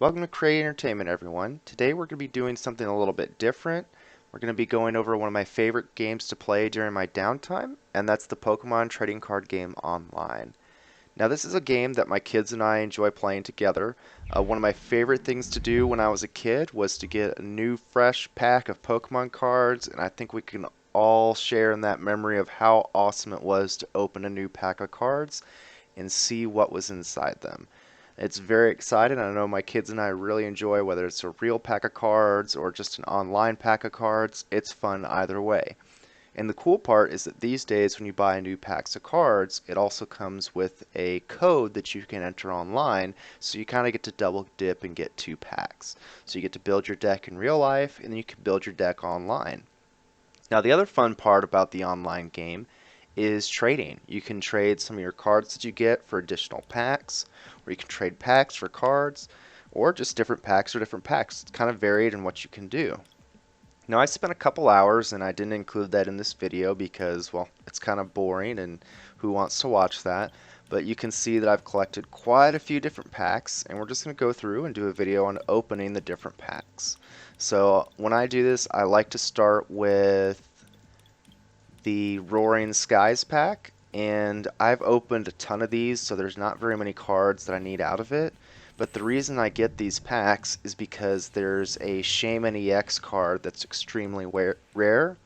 Welcome to Create Entertainment, everyone. Today we're going to be doing something a little bit different. We're going to be going over one of my favorite games to play during my downtime, and that's the Pokemon Trading Card Game Online. Now, this is a game that my kids and I enjoy playing together. One of my favorite things to do when I was a kid was to get a new, fresh pack of Pokemon cards, and I think we can all share in that memory of how awesome it was to open a new pack of cards and see what was inside them. It's very exciting. I know my kids and I really enjoy whether it's a real pack of cards or just an online pack of cards. It's fun either way. And the cool part is that these days when you buy new packs of cards, it also comes with a code that you can enter online, so you kind of get to double dip and get two packs. So you get to build your deck in real life, and then you can build your deck online. Now, the other fun part about the online game is trading. You can trade some of your cards that you get for additional packs, or you can trade packs for cards, or just different packs or different packs. It's kind of varied in what you can do. Now, I spent a couple hours, and I didn't include that in this video because, well, it's kind of boring, and who wants to watch that? But you can see that I've collected quite a few different packs, and we're just going to go through and do a video on opening the different packs. So when I do this, I like to start with the Roaring Skies pack, and I've opened a ton of these, so there's not very many cards that I need out of it. But the reason I get these packs is because there's a Shaman EX card that's extremely rare,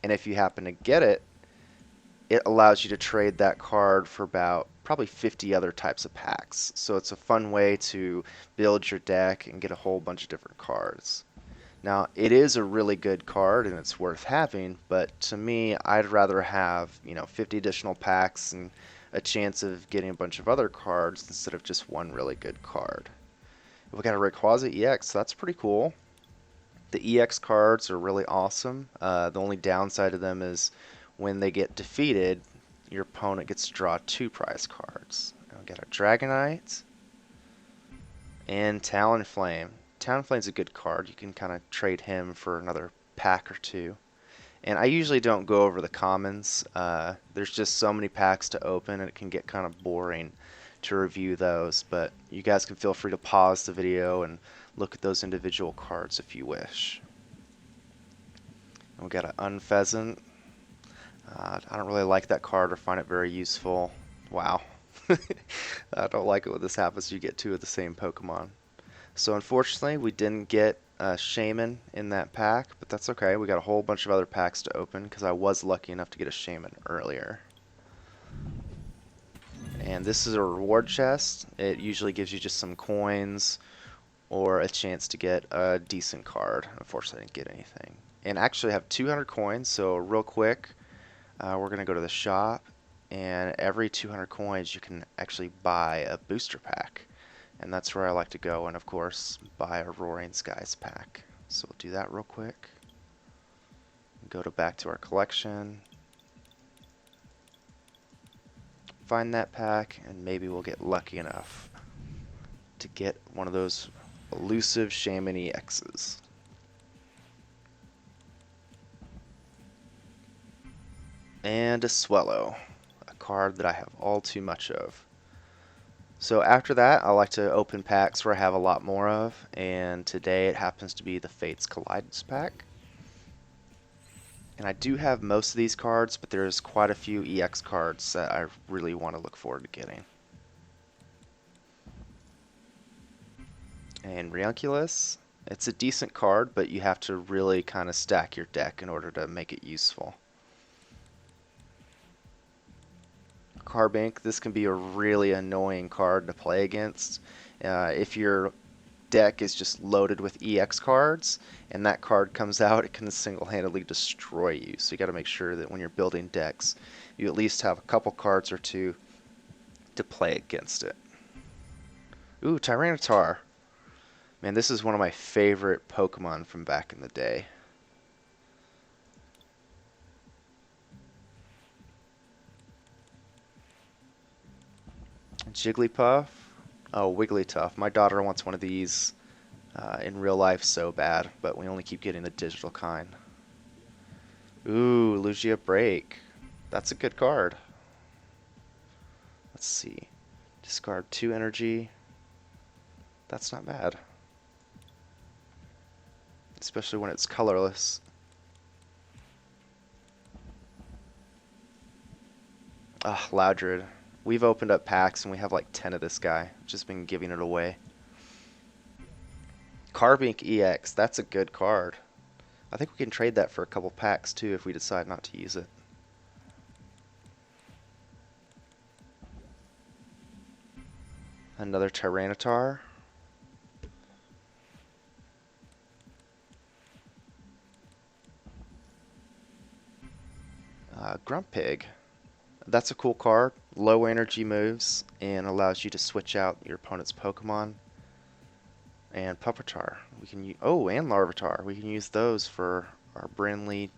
and if you happen to get it, it allows you to trade that card for about probably 50 other types of packs. So it's a fun way to build your deck and get a whole bunch of different cards. Now, it is a really good card and it's worth having, but to me, I'd rather have, 50 additional packs and a chance of getting a bunch of other cards instead of just one really good card. We got a Rayquaza EX, so that's pretty cool. The EX cards are really awesome. The only downside of them is when they get defeated, your opponent gets to draw two prize cards. We got a Dragonite and Talonflame. Talonflame's a good card. You can kind of trade him for another pack or two. And I usually don't go over the commons. There's just so many packs to open and it can get kind of boring to review those. But you guys can feel free to pause the video and look at those individual cards if you wish. And we got an Unpheasant. I don't really like that card or find it very useful. Wow. I don't like it when this happens. You get two of the same Pokemon. So unfortunately, we didn't get a Shaman in that pack, but that's okay. We got a whole bunch of other packs to open because I was lucky enough to get a Shaman earlier. And this is a reward chest. It usually gives you just some coins or a chance to get a decent card. Unfortunately, I didn't get anything. And actually I have 200 coins, so real quick, we're going to go to the shop, and every 200 coins you can actually buy a booster pack. And that's where I like to go, and of course, buy a Roaring Skies pack. So we'll do that real quick. Go back to our collection. Find that pack, and maybe we'll get lucky enough to get one of those elusive Shaman EXs. And a Swellow, a card that I have all too much of. So after that, I like to open packs where I have a lot more of, and today it happens to be the Fates Collides pack. And I do have most of these cards, but there's quite a few EX cards that I really want to look forward to getting. And Ranunculus, it's a decent card, but you have to really kind of stack your deck in order to make it useful. Carbink, this can be a really annoying card to play against. If your deck is just loaded with EX cards and that card comes out, it can single-handedly destroy you. So you got to make sure that when you're building decks, you at least have a couple cards or two to play against it. Ooh, Tyranitar. Man, this is one of my favorite Pokemon from back in the day. Jigglypuff. Oh, Wigglytuff. My daughter wants one of these in real life so bad, but we only keep getting the digital kind. Ooh, Lugia Break. That's a good card. Let's see. Discard 2 energy. That's not bad. especially when it's colorless. Ah, Loudred. We've opened up packs and we have like 10 of this guy. Just been giving it away. Carbink EX, that's a good card. I think we can trade that for a couple packs too if we decide not to use it. Another Tyranitar. Grumpig. That's a cool card. Low energy moves and allows you to switch out your opponent's Pokemon. And Pupitar. We can and Larvitar. We can use those for our brandly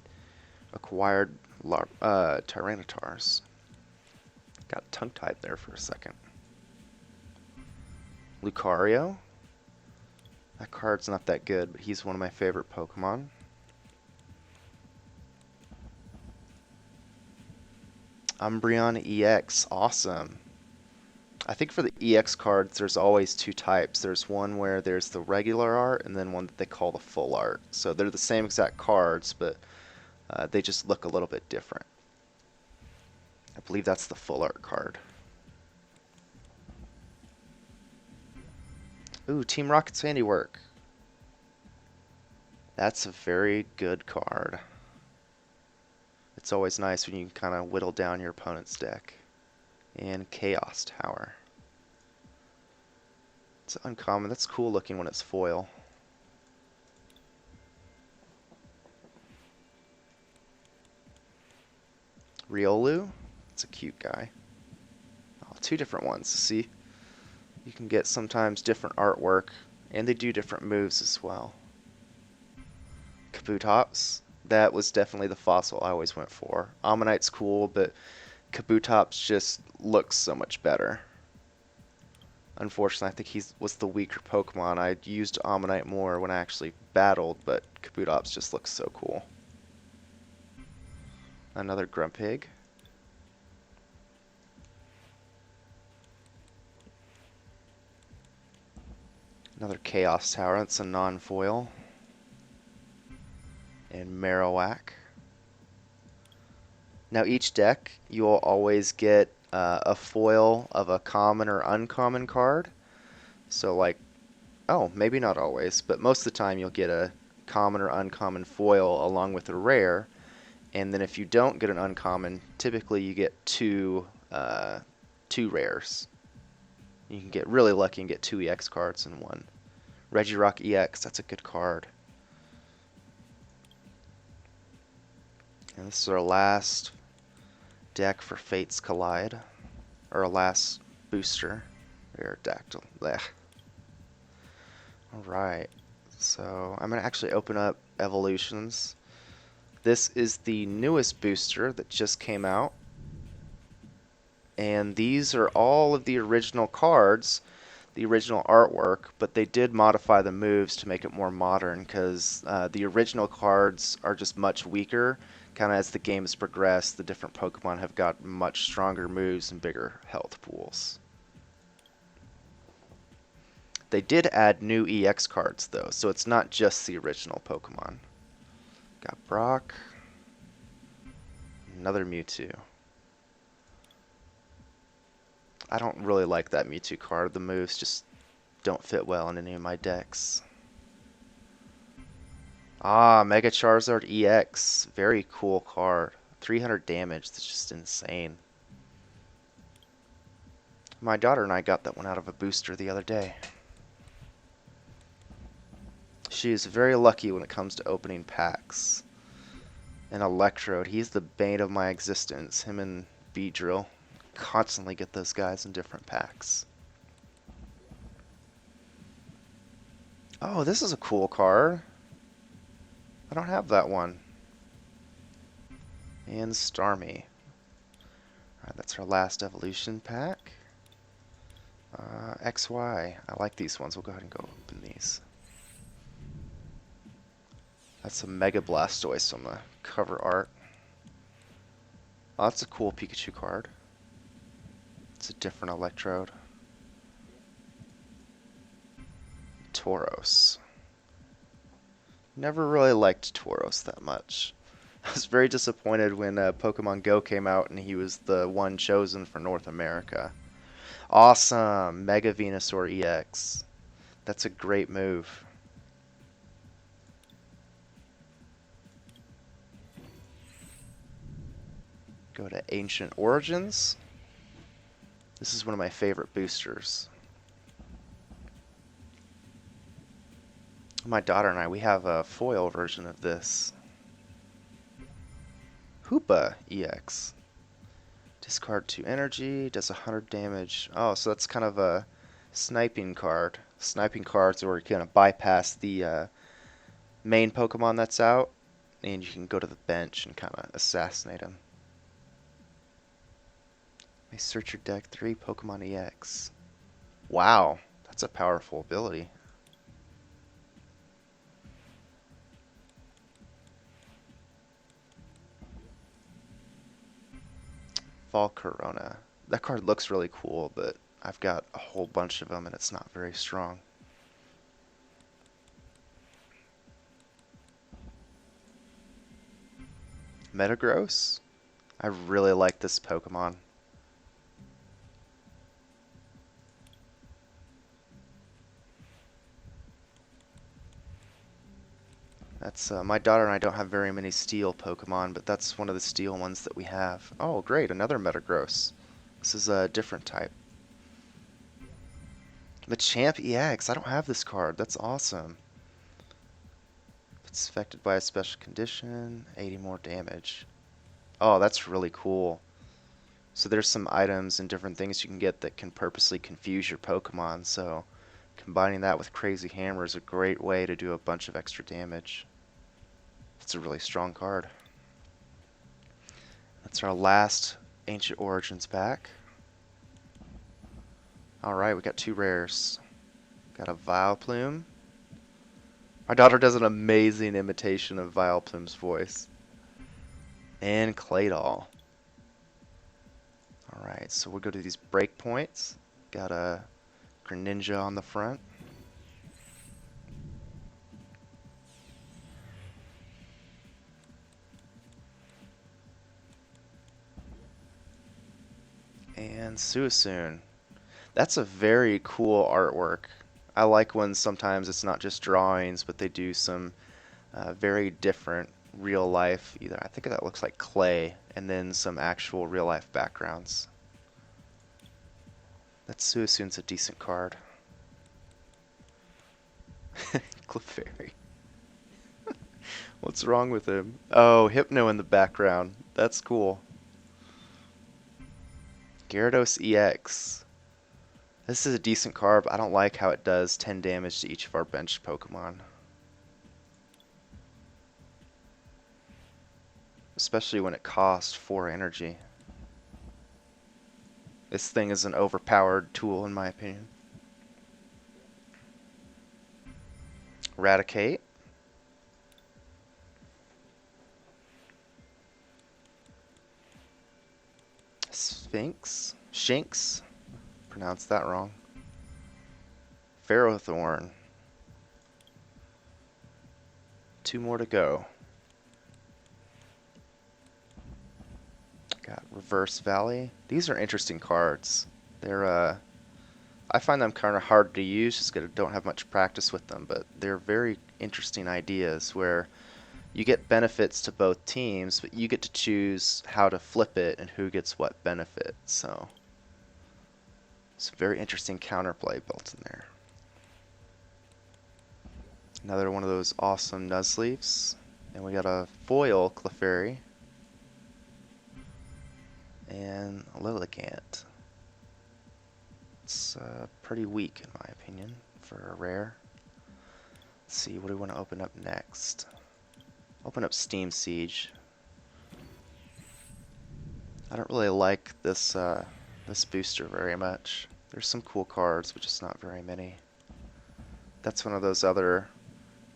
acquired Tyranitars. Got tongue-tied there for a second. Lucario. That card's not that good, but he's one of my favorite Pokemon. Umbreon EX, awesome. I think for the EX cards, there's always two types. There's one where there's the regular art, and then one that they call the full art. So they're the same exact cards, but they just look a little bit different. I believe that's the full art card. Ooh, Team Rocket's handiwork. That's a very good card. It's always nice when you can kind of whittle down your opponent's deck. And Chaos Tower. It's uncommon. That's cool looking when it's foil. Riolu. It's a cute guy. Oh, two different ones. See? You can get sometimes different artwork, and they do different moves as well. Kabutops. That was definitely the fossil I always went for. Ammonite's cool, but Kabutops just looks so much better. Unfortunately, I think he was the weaker Pokemon. I used Ammonite more when I actually battled, but Kabutops just looks so cool. Another Grumpig. Another Chaos Tower. That's a non-foil. And Marowak. Now each deck, you will always get a foil of a common or uncommon card. So like, oh, maybe not always, but most of the time you'll get a common or uncommon foil along with a rare. And then if you don't get an uncommon, typically you get two rares. You can get really lucky and get two EX cards in one. Regirock EX, that's a good card. And this is our last deck for Fates Collide. Or our last booster. Aerodactyl. Blech. Alright. So I'm going to actually open up Evolutions. This is the newest booster that just came out. And these are all of the original cards, the original artwork, but they did modify the moves to make it more modern because the original cards are just much weaker. Kind of as the game has progressed, the different Pokemon have got much stronger moves and bigger health pools. They did add new EX cards though, so it's not just the original Pokemon. Got Brock. Another Mewtwo. I don't really like that Mewtwo card. The moves just don't fit well in any of my decks. Ah, Mega Charizard EX. Very cool card. 300 damage. That's just insane. My daughter and I got that one out of a booster the other day. She is very lucky when it comes to opening packs. And Electrode, he's the bane of my existence. Him and Beedrill. Constantly get those guys in different packs. Oh, this is a cool card. I don't have that one. And Starmie. Alright, that's our last evolution pack. XY. I like these ones. We'll go ahead and go open these. That's a Mega Blastoise on the cover art. Oh, that's a cool Pikachu card. It's a different Electrode. Tauros. Never really liked Tauros that much. I was very disappointed when Pokemon Go came out and he was the one chosen for North America. Awesome! Mega Venusaur EX. That's a great move. Go to Ancient Origins. This is one of my favorite boosters. My daughter and I, we have a foil version of this. Hoopa EX. Discard 2 energy, does 100 damage. Oh, so that's kind of a sniping card. Sniping cards where you kind of bypass the main Pokemon that's out, and you can go to the bench and kind of assassinate him. May search your deck 3 Pokemon EX. Wow, that's a powerful ability. Volcarona. That card looks really cool, but I've got a whole bunch of them and it's not very strong. Metagross? I really like this Pokemon. That's my daughter and I don't have very many steel Pokemon, but that's one of the steel ones that we have. Oh, great, another Metagross. This is a different type. Machamp EX. I don't have this card. That's awesome. If it's affected by a special condition, 80 more damage. Oh, that's really cool. So there's some items and different things you can get that can purposely confuse your Pokemon, so combining that with Crazy Hammer is a great way to do a bunch of extra damage. It's a really strong card. That's our last Ancient Origins pack. Alright, we got 2 rares. Got a Vileplume. My daughter does an amazing imitation of Vileplume's voice. And Claydol. Alright, so we'll go to these breakpoints. Got a Greninja on the front. And Suicune. That's a very cool artwork. I like when sometimes it's not just drawings, but they do some very different real life, either I think that looks like clay, and then some actual real life backgrounds. That Suicune's a decent card. Clefairy. What's wrong with him? Oh, Hypno in the background. That's cool. Gyarados EX. This is a decent card, but I don't like how it does 10 damage to each of our bench Pokemon. Especially when it costs 4 energy. This thing is an overpowered tool in my opinion. Eradicate. Sphinx? Shinx? Pronounced that wrong. Ferrothorn. 2 more to go. Got Reverse Valley. These are interesting cards. They're I find them kind of hard to use just because I don't have much practice with them, but they're very interesting ideas where you get benefits to both teams, but you get to choose how to flip it and who gets what benefit. So it's a very interesting counterplay built in there. Another one of those awesome Nuzleafs. And we got a foil Clefairy. And a Lilligant. It's pretty weak in my opinion for a rare. Let's see, what do we want to open up next? Open up Steam Siege. I don't really like this this booster very much. There's some cool cards, but just not very many. That's one of those other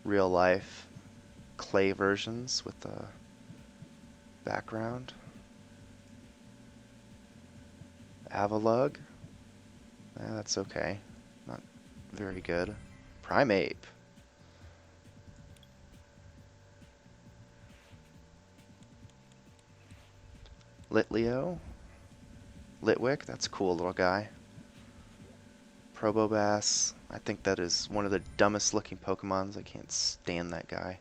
real life clay versions with the background. Avalugg. That's okay. Not very good. Primeape. Litleo. Litwick, that's a cool little guy. Probobass. I think that is one of the dumbest looking Pokemons. I can't stand that guy.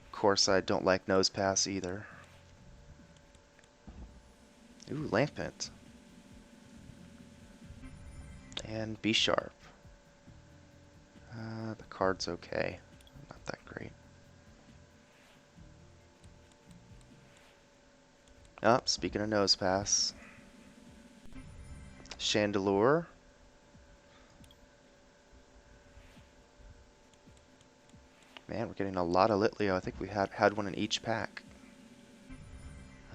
Of course, I don't like Nosepass either. Ooh, Lampent. And B-Sharp. The card's okay. Not that great. Oh, speaking of Nosepass. Chandelure. Man, we're getting a lot of Litleo. I think we had one in each pack.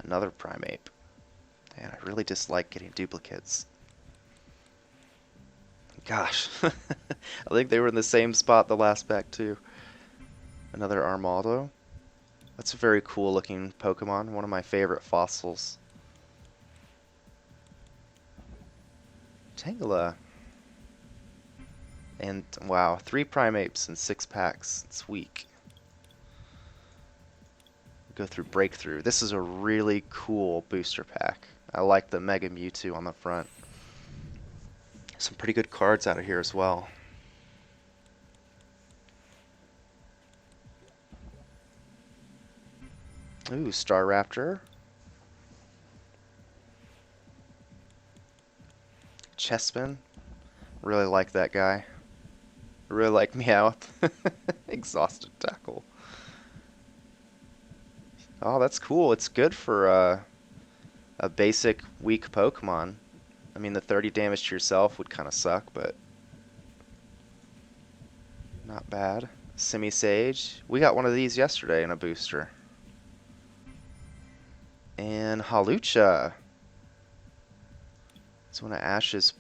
Another Primeape. Man, I really dislike getting duplicates. Gosh. I think they were in the same spot the last pack too. Another Armaldo. That's a very cool looking Pokemon. One of my favorite fossils. Tangela. And wow, 3 Primeapes in 6 packs. It's weak. Go through Breakthrough. This is a really cool booster pack. I like the Mega Mewtwo on the front. Some pretty good cards out of here as well. Ooh, Staraptor. Chespin. Really like that guy. Really like Meowth. Exhausted Tackle. Oh, that's cool. It's good for a basic weak Pokemon. I mean, the 30 damage to yourself would kind of suck, but not bad. Simisage. We got one of these yesterday in a booster. And Hawlucha. It's one of Ash's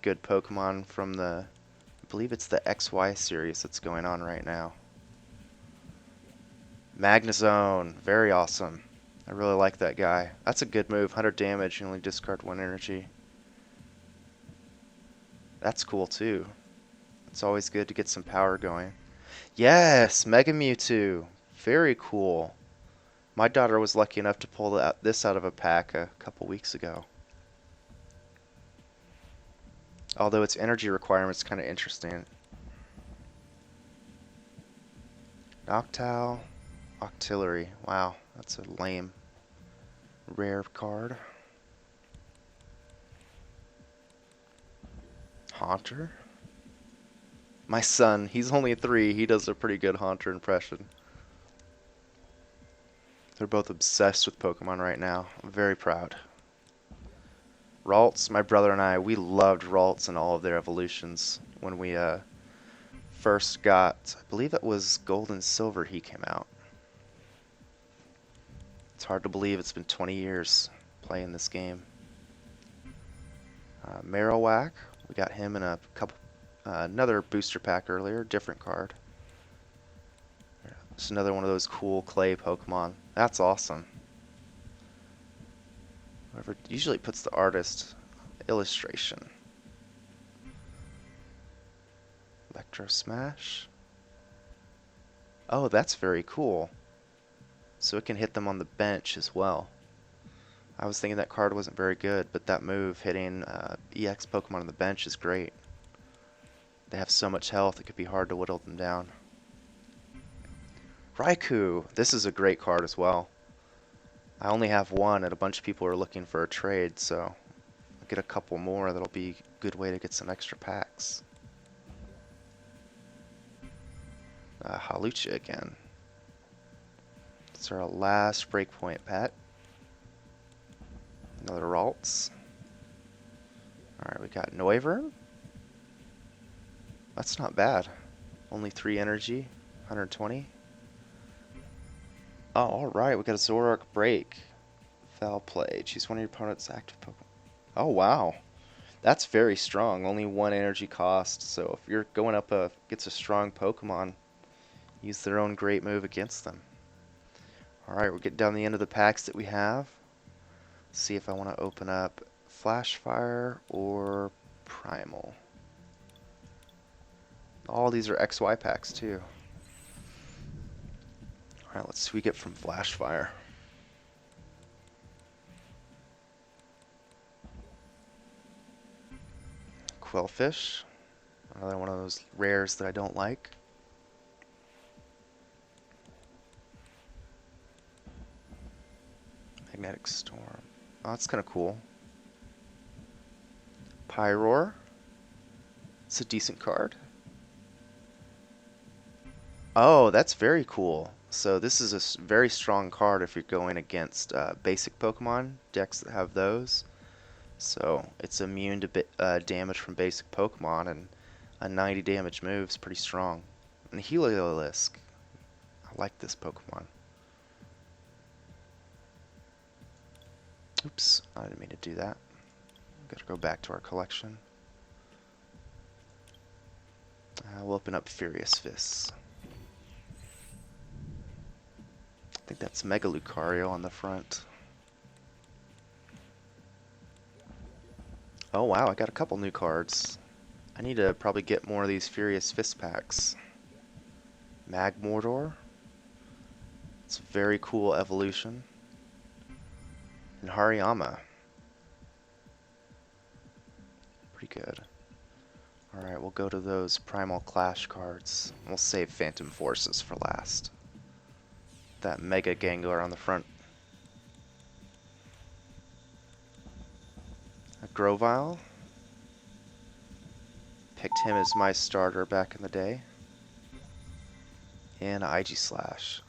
good Pokemon from the, I believe it's the XY series that's going on right now. Magnezone. Very awesome. I really like that guy. That's a good move. 100 damage, you only discard 1 energy. That's cool too. It's always good to get some power going. Yes, Mega Mewtwo. Very cool. My daughter was lucky enough to pull this out of a pack a couple weeks ago. Although its energy requirement's kind of interesting. Noctowl, Octillery. Wow, that's a lame rare card. Haunter. My son, he's only 3. He does a pretty good Haunter impression. They're both obsessed with Pokemon right now. I'm very proud. Ralts, my brother and I, we loved Ralts and all of their evolutions when we first got, I believe it was Gold and Silver he came out. It's hard to believe it's been 20 years playing this game. Marowak, we got him in a couple, another booster pack earlier, different card. It's another one of those cool clay Pokemon. That's awesome. Whoever usually puts the artist illustration. Electro Smash. Oh, that's very cool. So it can hit them on the bench as well. I was thinking that card wasn't very good, but that move hitting EX Pokemon on the bench is great. They have so much health, it could be hard to whittle them down. Raikou. This is a great card as well. I only have one, and a bunch of people are looking for a trade, so I'll get a couple more. That'll be a good way to get some extra packs. Hawlucha again. It's our last Breakpoint Pack. Another Ralts. Alright, we got Noivern. That's not bad. Only 3 energy, 120. Oh, alright, we got a Zoroark Break. Foul Play. Choose one of your opponent's active Pokemon. Oh, wow. That's very strong. Only 1 energy cost. So if you're going up against a strong Pokemon, use their own great move against them. Alright, we're getting down the end of the packs that we have. See if I want to open up Flashfire or Primal. All these are XY packs too. Alright, let's see what we get from Flashfire. Quillfish. Another one of those rares that I don't like. Magnetic Storm. Oh, that's kind of cool. Pyroar. It's a decent card. Oh, that's very cool. So this is a very strong card if you're going against basic Pokemon decks that have those. So it's immune to damage from basic Pokemon, and a 90 damage move is pretty strong. And Heliolisk. I like this Pokemon. Oops, I didn't mean to do that. Gotta go back to our collection. We'll open up Furious Fists. I think that's Mega Lucario on the front. Oh wow, I got a couple new cards. I need to probably get more of these Furious Fist packs. Magmortar. It's a very cool evolution. And Hariyama. Pretty good. Alright, we'll go to those Primal Clash cards. We'll save Phantom Forces for last. That Mega Gengar on the front. A Grovyle. Picked him as my starter back in the day. And IG Slash.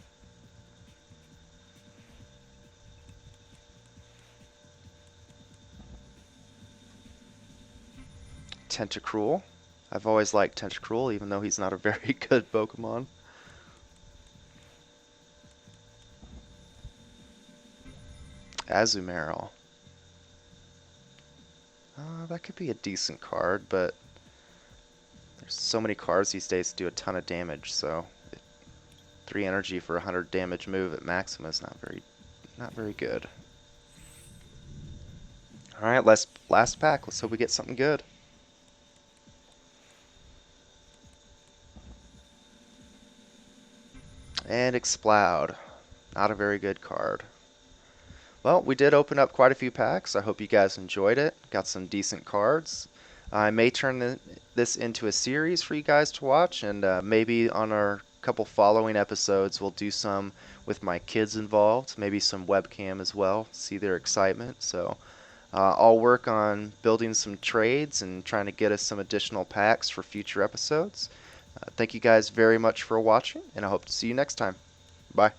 Tentacruel. I've always liked Tentacruel, even though he's not a very good Pokemon. Azumarill. That could be a decent card, but there's so many cards these days that do a ton of damage, so 3 energy for 100 damage move at maximum is not very good. Alright, last pack. Let's hope we get something good. And Exploud. Not a very good card. Well, we did open up quite a few packs. I hope you guys enjoyed it. Got some decent cards. I may turn this into a series for you guys to watch, and maybe on our couple following episodes we'll do some with my kids involved, maybe some webcam as well, see their excitement. So I'll work on building some trades and trying to get us some additional packs for future episodes. Thank you guys very much for watching, and I hope to see you next time. Bye.